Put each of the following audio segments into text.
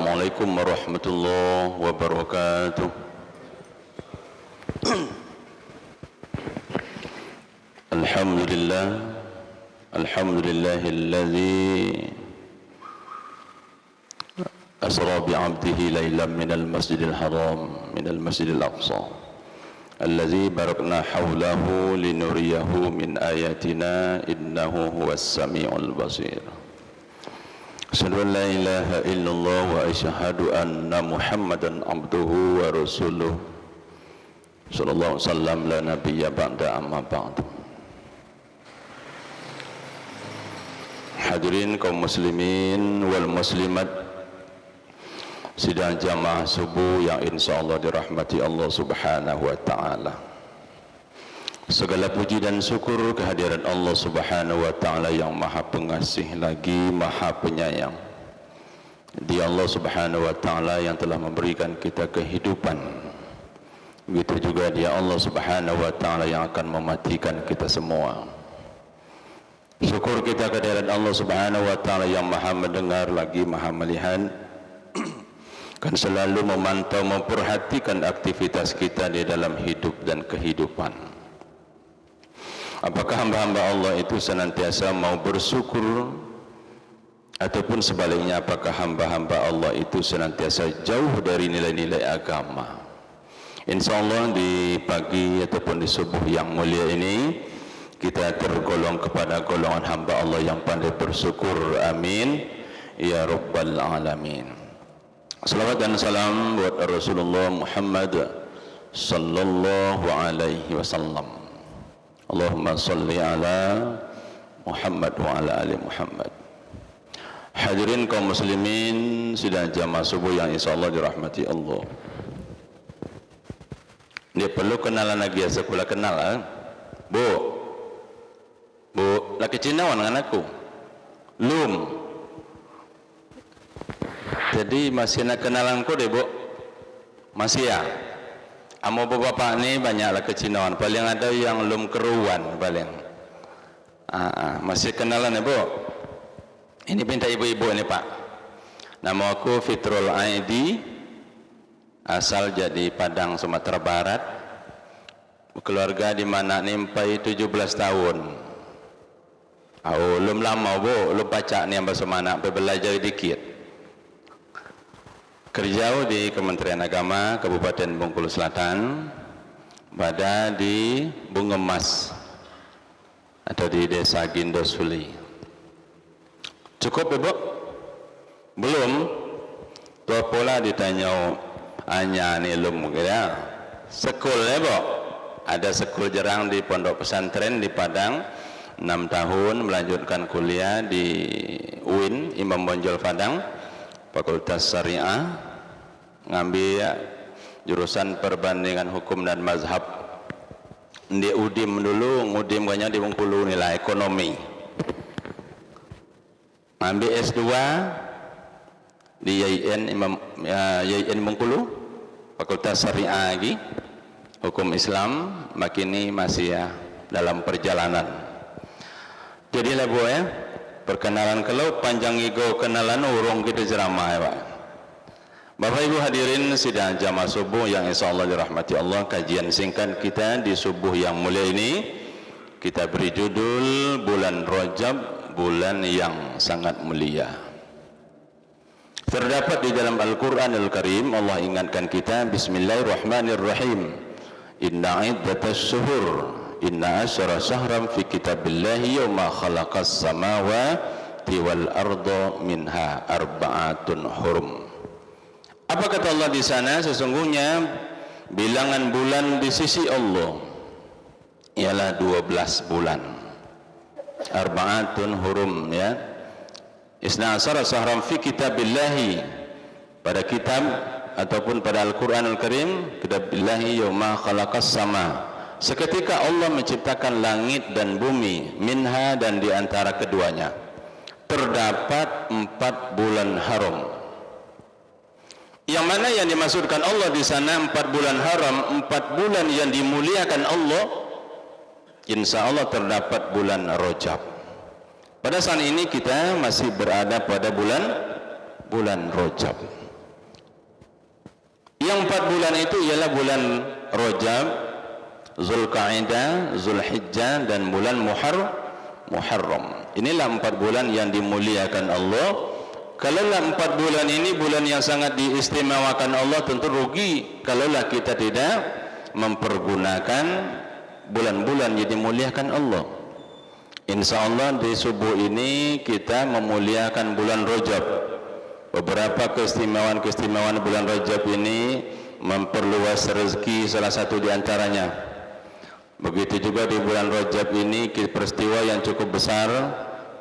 Assalamualaikum warahmatullahi wabarakatuh. Alhamdulillah, alhamdulillahilladzi asra bi'abdihi laylan minal masjidil haram minal masjidil aqsa alladzi barakna hawlahu linuriyahu min ayatina innahu huwas sami'ul basir. Asyhadu an la ilaha illallah wa asyhadu anna Muhammadan abduhu wa rasuluh. Sallallahu alaihi wasallam la nabiyya ba'da amma ba'du. Hadirin kaum muslimin wal muslimat sidang jamaah subuh yang insyaallah dirahmati Allah Subhanahu wa taala. Segala puji dan syukur kehadiran Allah Subhanahu wa taala yang Maha Pengasih lagi Maha Penyayang. Dia Allah Subhanahu wa taala yang telah memberikan kita kehidupan. Begitu juga Dia Allah Subhanahu wa taala yang akan mematikan kita semua. Syukur kita kehadiran Allah Subhanahu wa taala yang Maha mendengar lagi Maha melihat. Kan selalu memantau memperhatikan aktivitas kita di dalam hidup dan kehidupan. Apakah hamba-hamba Allah itu senantiasa mau bersyukur ataupun sebaliknya apakah hamba-hamba Allah itu senantiasa jauh dari nilai-nilai agama? InsyaAllah di pagi ataupun di subuh yang mulia ini kita tergolong kepada golongan hamba Allah yang pandai bersyukur. Amin ya rabbal alamin. Salawat dan salam buat Rasulullah Muhammad sallallahu alaihi wasallam. Allahumma salli ala Muhammad wa ala ali Muhammad. Hadirin kaum muslimin sidang jamaah subuh yang insyaallah dirahmati Allah. Dia perlu kenalan lagi ya, sekolah kenal ha? Bu, laki Cina dengan aku lum. Jadi masih nak kenalanku deh bu, masih ya. Amo bapak ni banyaklah kecinaan, paling ada yang lum keruan paling. Masih kenalan ya bu. Ini pinta ibu-ibu ni pak. Nama aku Fitrul Aidi, asal jadi Padang Sumatera Barat. Keluarga di mana ni 17 tahun. Lum lama bu, lum baca ni yang bersemana, belajar dikit. Kerja di Kementerian Agama Kabupaten Bengkulu Selatan, pada di Bungemas atau di Desa Gindosuli. Cukup ibu? Belum? Tuh pola ditanya hanya ni lum kira. Sekul ya bu? Ada sekul jarang di pondok pesantren di Padang 6 tahun melanjutkan kuliah di UIN Imam Bonjol Padang. Fakultas Syariah, ngambil jurusan perbandingan hukum dan mazhab di UDIM dulu, ngudim banyak di Bengkulu nilai ekonomi. Ngambil S2 di YIN Bengkulu, Fakultas Syariah lagi, hukum Islam, makini masih ya dalam perjalanan. Jadilah bu ya. Perkenalan kalau panjang ego kenalan urung kita ceramah ya Pak. Bapak Ibu hadirin sidang jamaah subuh yang insyaallah dirahmati Allah, kajian singkat kita di subuh yang mulia ini kita beri judul bulan Rajab, bulan yang sangat mulia. Terdapat di dalam Al-Qur'anul Karim Allah ingatkan kita bismillahirrahmanirrahim. Inna iddatas syuhur inna asyara syahram fi kitabillahi yawma khalaqas samawati wal arda minha arba'atun hurum. Apa kata Allah di sana? Sesungguhnya bilangan bulan di sisi Allah ialah 12 bulan. Arba'atun hurum ya. Isna asyara syahram fi kitabillahi, pada kitab ataupun pada Al-Qur'anul Karim, kitabillahi yawma khalaqas sama. Seketika Allah menciptakan langit dan bumi, minha dan di antara keduanya terdapat 4 bulan haram. Yang mana yang dimaksudkan Allah di sana 4 bulan haram, 4 bulan yang dimuliakan Allah. Insya Allah terdapat bulan Rajab. Pada saat ini kita masih berada pada bulan Rajab. Yang 4 bulan itu ialah bulan Rajab, Zulqa'dah, Zulhijjah dan bulan Muharram. Inilah 4 bulan yang dimuliakan Allah. Kalaulah 4 bulan ini bulan yang sangat diistimewakan Allah, tentu rugi kalaulah kita tidak mempergunakan bulan-bulan yang dimuliakan Allah. InsyaAllah di subuh ini kita memuliakan bulan Rajab. Beberapa keistimewaan bulan Rajab ini memperluas rezeki, salah satu di antaranya. Begitu juga di bulan Rajab ini peristiwa yang cukup besar.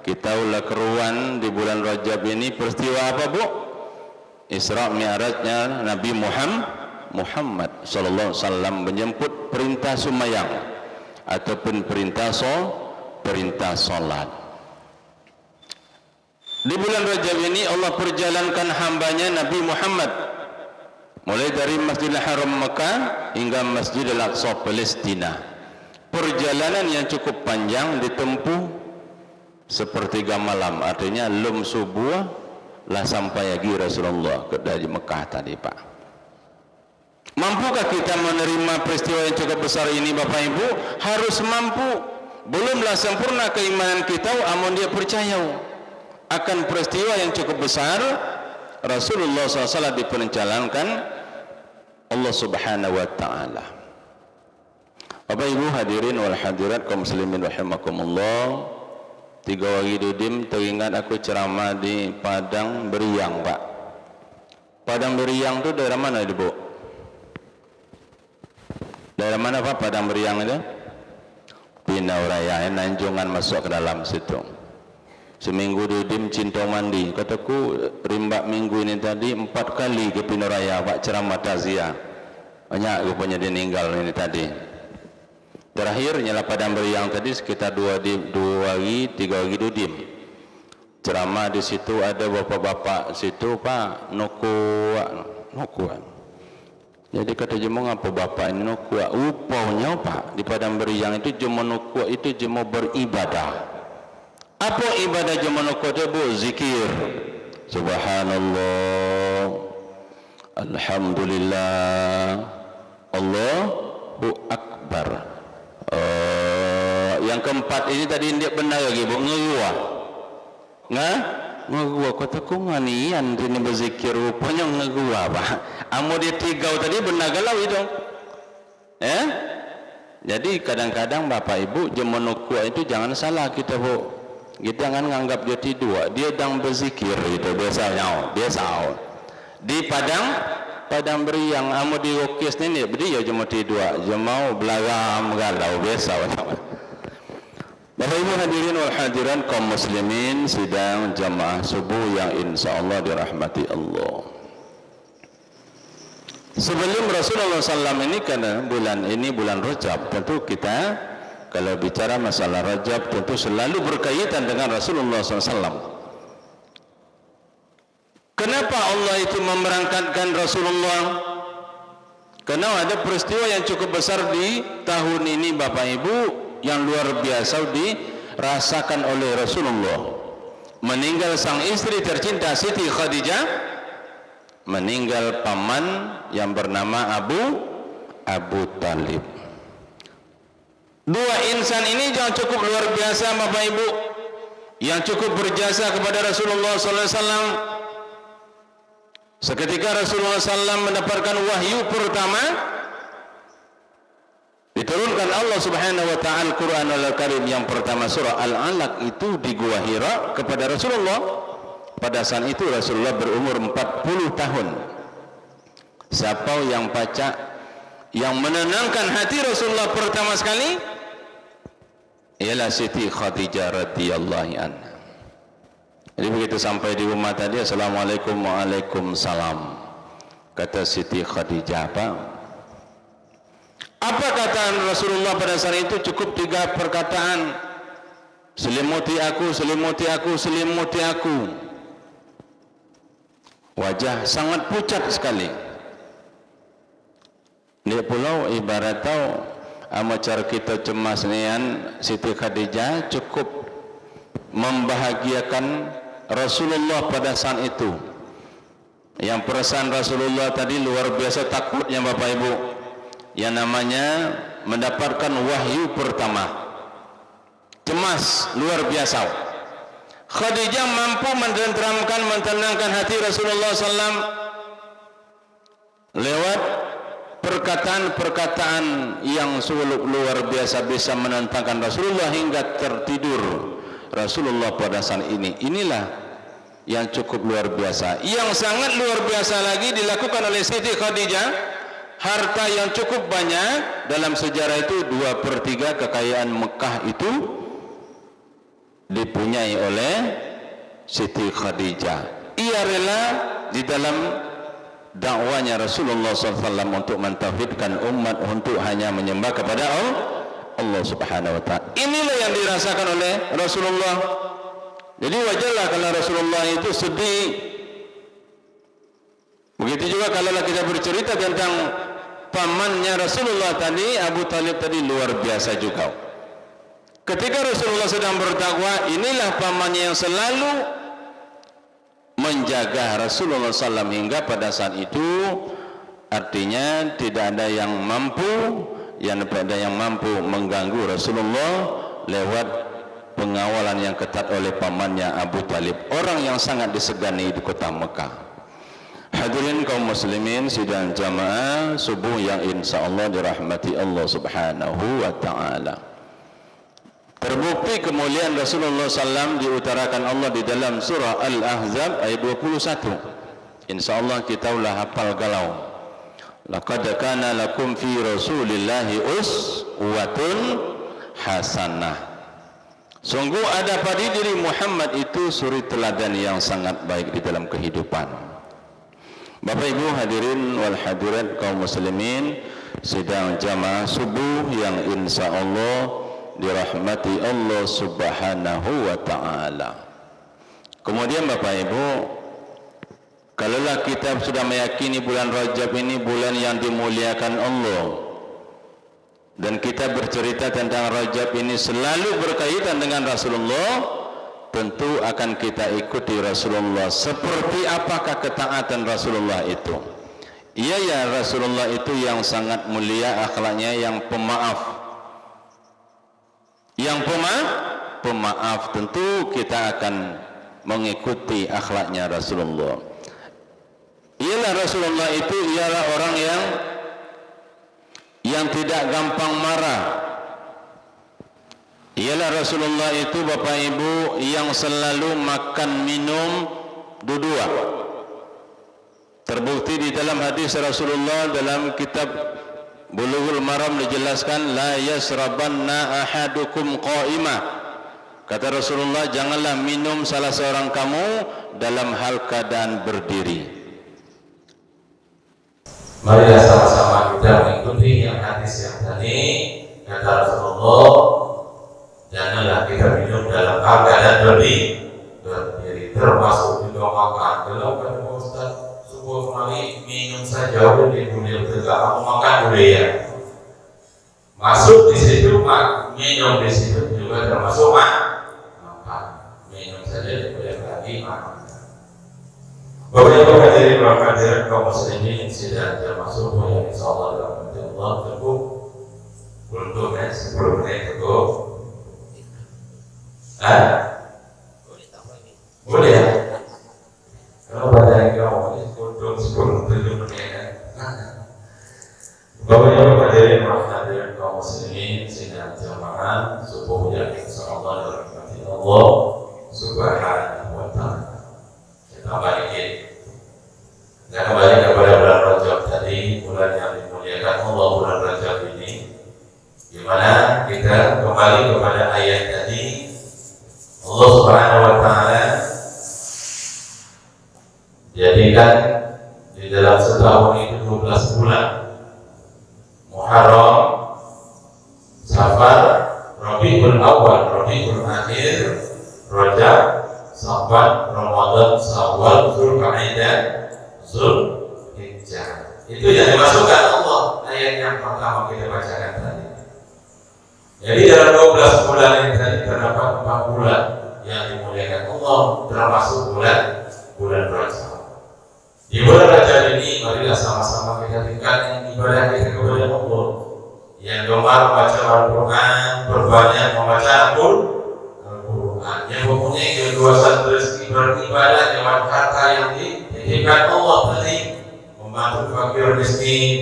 Kita ulah keruan di bulan Rajab ini peristiwa apa, Bu? Isra Mi'rajnya Nabi Muhammad sallallahu alaihi wasallam menjemput perintah sembahyang ataupun perintah salat. Di bulan Rajab ini Allah perjalankan hambanya Nabi Muhammad mulai dari Masjidil Haram Mekah hingga Masjidil Aqsa Palestina. Perjalanan yang cukup panjang ditempuh sepertiga malam, artinya lum subuh lah sampai lagi Rasulullah dari Mekah tadi, Pak. Mampukah kita menerima peristiwa yang cukup besar ini, Bapak Ibu? Harus mampu. Belumlah sempurna keimanan kita, amun dia percaya akan peristiwa yang cukup besar. Rasulullah SAW diperjalankan Allah Subhanahu wa Ta'ala. Bapak Ibu hadirin wal hadirat kaum muslimin rahimakumullah, 3 hari dudim teringat aku ceramah di Padang Beriang, Pak. Padang Beriang itu daerah mana itu, Bu? Daerah mana, Pak, Padang Beriang itu? Pinau Raya, Nanjungan masuk ke dalam situ. Seminggu dudim cinta mandi. Kataku rimba minggu ini tadi 4 kali ke Pinau Raya, Pak, ceramah takziah. Banyak rupanya dia meninggal ini tadi. Terakhir nyala Padang Beriang tadi sekitar 2 hari 3 hari dudim. Ceramah di situ ada bapak-bapak situ, Pak, nokuan. Jadi kata jemaah apa bapak ini nokuan? Upahnya, Pak, di Padang Beriang itu jemaah nokuan itu jemaah beribadah. Apa ibadah jemaah nokuan itu, Bu? Zikir. Subhanallah, Alhamdulillah, Allahu Akbar. Yang keempat ini tadi dia benar lagi, Bu, ngeruah. Ngeruah kataku nganian ini berzikir rupanya ngeruah, Pak. Amo dia tigau tadi benar galau itu. Jadi kadang-kadang Bapak Ibu jemenukua itu jangan salah kita, Bu. Kita jangan nganggap dia tidur, dia sedang berzikir itu biasanya. Di Padang Beriang amo di Rokis ni dia cuma tidur, jemau belagam galau biasa. Bapak Ibu hadirin wal hadirat kaum muslimin sidang jamaah subuh yang insyaallah dirahmati Allah. Sebelum Rasulullah SAW ini karena bulan ini bulan Rajab, tentu kita kalau bicara masalah Rajab tentu selalu berkaitan dengan Rasulullah SAW. Kenapa Allah itu memberangkatkan Rasulullah? Karena ada peristiwa yang cukup besar di tahun ini, Bapak Ibu, yang luar biasa dirasakan oleh Rasulullah. Meninggal sang istri tercinta Siti Khadijah, meninggal paman yang bernama Abu Talib. Dua insan ini yang cukup luar biasa, Bapak Ibu, yang cukup berjasa kepada Rasulullah SAW. Seketika Rasulullah SAW mendapatkan wahyu pertama, diturunkan Allah Subhanahu wa Ta'ala Quranul Karim yang pertama surah Al-Alaq itu di Gua Hira kepada Rasulullah. Pada saat itu Rasulullah berumur 40 tahun. Siapa yang baca, yang menenangkan hati Rasulullah pertama sekali ialah Siti Khadijah radhiyallahu anha. Jadi begitu sampai di rumah tadi, Assalamualaikum, waalaikumsalam. Kata Siti Khadijah, apa kataan Rasulullah pada saat itu? Cukup 3 perkataan. Selimuti aku, selimuti aku, selimuti aku. Wajah sangat pucat sekali. Dia pulau ibarat tahu amacar kita cemas nian Siti Khadijah cukup membahagiakan Rasulullah pada saat itu. Yang perasaan Rasulullah tadi luar biasa takutnya Bapak Ibu, yang namanya mendapatkan wahyu pertama, cemas luar biasa. Khadijah mampu menenangkan hati Rasulullah SAW lewat perkataan-perkataan yang sungguh luar biasa, bisa menenangkan Rasulullah hingga tertidur Rasulullah pada saat ini. Inilah yang cukup luar biasa. Yang sangat luar biasa lagi dilakukan oleh Siti Khadijah, harta yang cukup banyak. Dalam sejarah itu 2/3 kekayaan Mekah itu dipunyai oleh Siti Khadijah. Ia rela di dalam dakwanya Rasulullah SAW untuk mentauhidkan umat, untuk hanya menyembah kepada Allah Subhanahu wa ta'ala. Inilah yang dirasakan oleh Rasulullah. Jadi wajarlah kalau Rasulullah itu sedih. Begitu juga kalau kita bercerita tentang pamannya Rasulullah tadi, Abu Talib tadi, luar biasa juga. Ketika Rasulullah sedang berdakwah, inilah pamannya yang selalu menjaga Rasulullah SAW hingga pada saat itu, artinya tidak ada yang mampu mengganggu Rasulullah lewat pengawalan yang ketat oleh pamannya Abu Talib, orang yang sangat disegani di kota Mekah. Hadirin kaum muslimin sidang jamaah subuh yang insyaallah dirahmati Allah Subhanahu wa ta'ala. Terbukti kemuliaan Rasulullah SAW diutarakan Allah di dalam surah Al-Ahzab ayat 21. Insyaallah kita ulah hafal galau. Laqad kana lakum fi Rasulillahi uswatun hasanah. Sungguh ada pada diri Muhammad itu suri teladan yang sangat baik di dalam kehidupan. Bapak Ibu hadirin wal hadirat kaum muslimin sidang jamaah subuh yang insya Allah dirahmati Allah Subhanahu wa ta'ala. Kemudian Bapak Ibu, kalaulah kita sudah meyakini bulan Rajab ini bulan yang dimuliakan Allah, dan kita bercerita tentang Rajab ini selalu berkaitan dengan Rasulullah, tentu akan kita ikuti Rasulullah. Seperti apakah ketaatan Rasulullah itu? Iya ya, Rasulullah itu yang sangat mulia akhlaknya, yang pemaaf. Yang pemaaf, tentu kita akan mengikuti akhlaknya Rasulullah. Ialah Rasulullah itu ialah orang yang tidak gampang marah. Ialah Rasulullah itu Bapak Ibu yang selalu makan minum dua-dua. Terbukti di dalam hadis Rasulullah dalam kitab Bulughul Maram dijelaskan, la yasrabanna ahadukum qa'imah. Kata Rasulullah, janganlah minum salah seorang kamu dalam hal keadaan berdiri. Mari sama-sama kita mengikuti yang hadis yang tadi. Kata Rasulullah, janganlah kita minum dalam keadaan berdiri, termasuk juga makan. Kalau pada Ustaz subuh kali minum saja udah dibunuh tegak, aku makan udah ya. Masuk di situ minum di situ juga termasuk makan. Minum saja boleh lagi makan. Bapak Ibu hadirin wa hadirat kaum muslimin sidang jamaah subuh yang insyaallah dirahmati Allah, cukup untuk 10 menit cukup. Boleh ya? Kalau pada yang kau untuk 10 menit. Bapak Ibu hadirin wa hadirat kaum muslimin sidang jamaah subuh yang insyaallah dirahmati Allah Subhanahu wa ta'ala. Kita balikin. Kita kembali kepada bulan Rajab tadi, bulan yang dimuliakan Allah, bulan Rajab ini, di mana kita kembali kepada ayat tadi. Allah Subhanahu wa ta'ala jadikan di dalam setahun itu 12 bulan, Muharram, Safar, Rabiul Awal, Rabiul Akhir, Rajab, Safar, Ramadan, Syawal, Zulqa'dah, Zulhijjah. Itu yang dimasukkan Allah, ayat yang pertama kita bacakan tadi. Jadi dalam 12 bulan ini tadi terdapat 4 bulan yang dimuliakan Allah, termasuk bulan Rajab. Di bulan Rajab ini marilah sama-sama kita tingkatkan ibadah kita kepada Allah. Yang gemar membaca Al-Quran, berbanyak membaca Al-Quran. Yang mempunyai keluasan rezeki beribadah lewat harta yang dititipkan Allah tadi, membantu fakir miskin,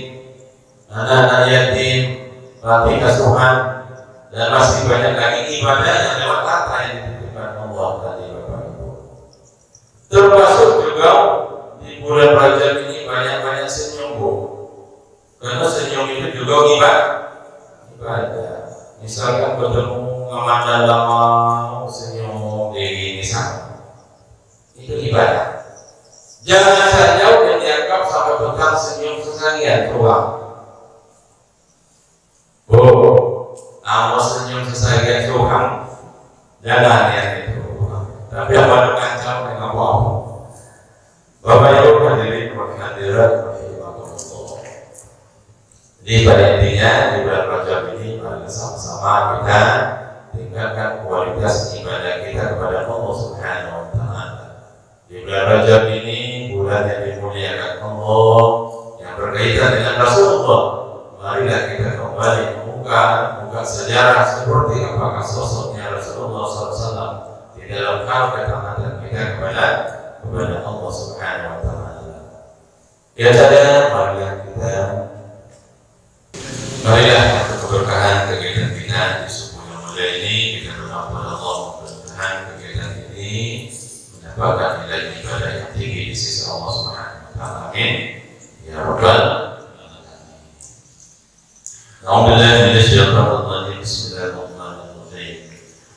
anak-anak yatim, panti asuhan, dan masih banyak lagi ibadah yang lewat harta yang dititipkan Allah tadi, Bapak Ibu. Termasuk juga di bulan Rajab ini banyak-banyak senyum, Bu. Karena senyum itu juga ibadah. Misalkan bertemu memandang lama, senyum di sana, itu ibadah. Jangan saja yang dianggap sampai petang senyum sesarian keluar. Kalau senyum sesarian Tuhan, jangan yang itu. Tapi apa dengan jauh dengan apa? Bapak Ibu hadirin hadirat rahimakumullah. Jadi pada intinya di bulan Rajab ini mari sama-sama kita tingkatkan kualitas ibadah kita kepada Allah Subhanahu wa taala. Di bulan Rajab ini bulan yang dimuliakan Allah, yang berkaitan dengan Rasulullah. Marilah kita kembali membuka sejarah seperti apakah sosoknya Rasulullah SAW di dalam hal ketaatan kita kepada Allah Subhanahu wa taala. Ya saudara, marilah untuk keberkahan kegiatan kita di subuh yang mulia ini, kita berdoa kepada Allah mudah-mudahan kegiatan ini mendapatkan nilai ibadah yang tinggi di sisi Allah Subhanahu wa taala. Amin. Ya Rabbal alamin. A'udzubillahi minasyaitonir rajim. Bismillahirrahmanirrahim.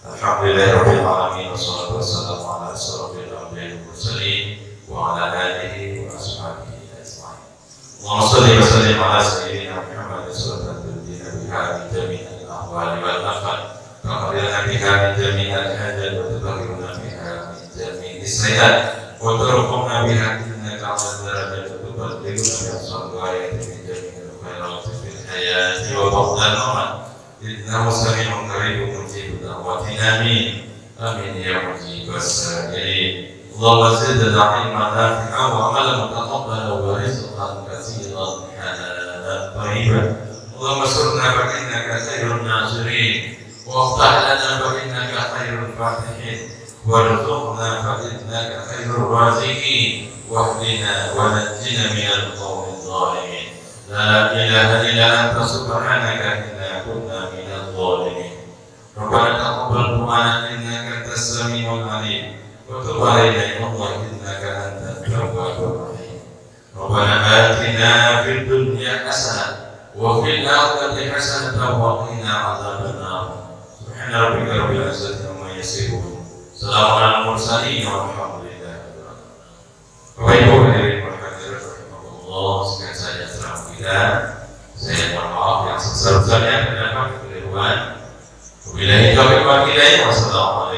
Alhamdulillahirabbil alamin wassalatu wassalamu ala asyrofil anbiya'i wal mursalin wa ala alihi wa ashabihi ajma'in. Allahumma shalli wa sallim ala sayyidina Muhammad sallallahu alaihi wasallam jami'al ahwali wal afal. Taqdirna biha min jami'il hajat wa tutahhiruna biha min jami'is sayyi'at wa turhamna biha innaka 'ala darajati tuballighuna bi as-salawati min jami'il khairat fil hayati wa ba'dal mamat. Innahu sami'un qaribun mujibud da'wati. Amin. Amin ya mujibas sa'ilin. Allahumma zidna ilman nafi'an wa 'amalan mutaqabbalan wa rizqan katsiran halalan thayyiban. Allahumma surna fa innaka khairun nasirin wa aftah lana fa innaka khairul fatihin warzuqna fa innaka khairur raziqin wahdina wa najjina minal qawmidh dhalimin. La ilaha illa anta subhanaka inna kunna minadh dhalimin. Rabbana taqabbal du'ana innaka antas samiul alim wa tub 'alaina ya Allah innaka antat tawwabur rahim. Rabbana atina fid dunya hasanah wa fil akhirati hasanatan wa qina 'adzaban nar. Subhana rabbika rabbil izzati amma yasifun. Salamun 'alal mursalin walhamdulillahi rabbil alamin. Bapak Ibu hadirin hadirat rahimakumullah, sekian saja ceramah kita. Saya mohon maaf yang sebesar-besarnya terdapat kekeliruan. Wabillahi taufiq wal hidayah. Wassalamualaikum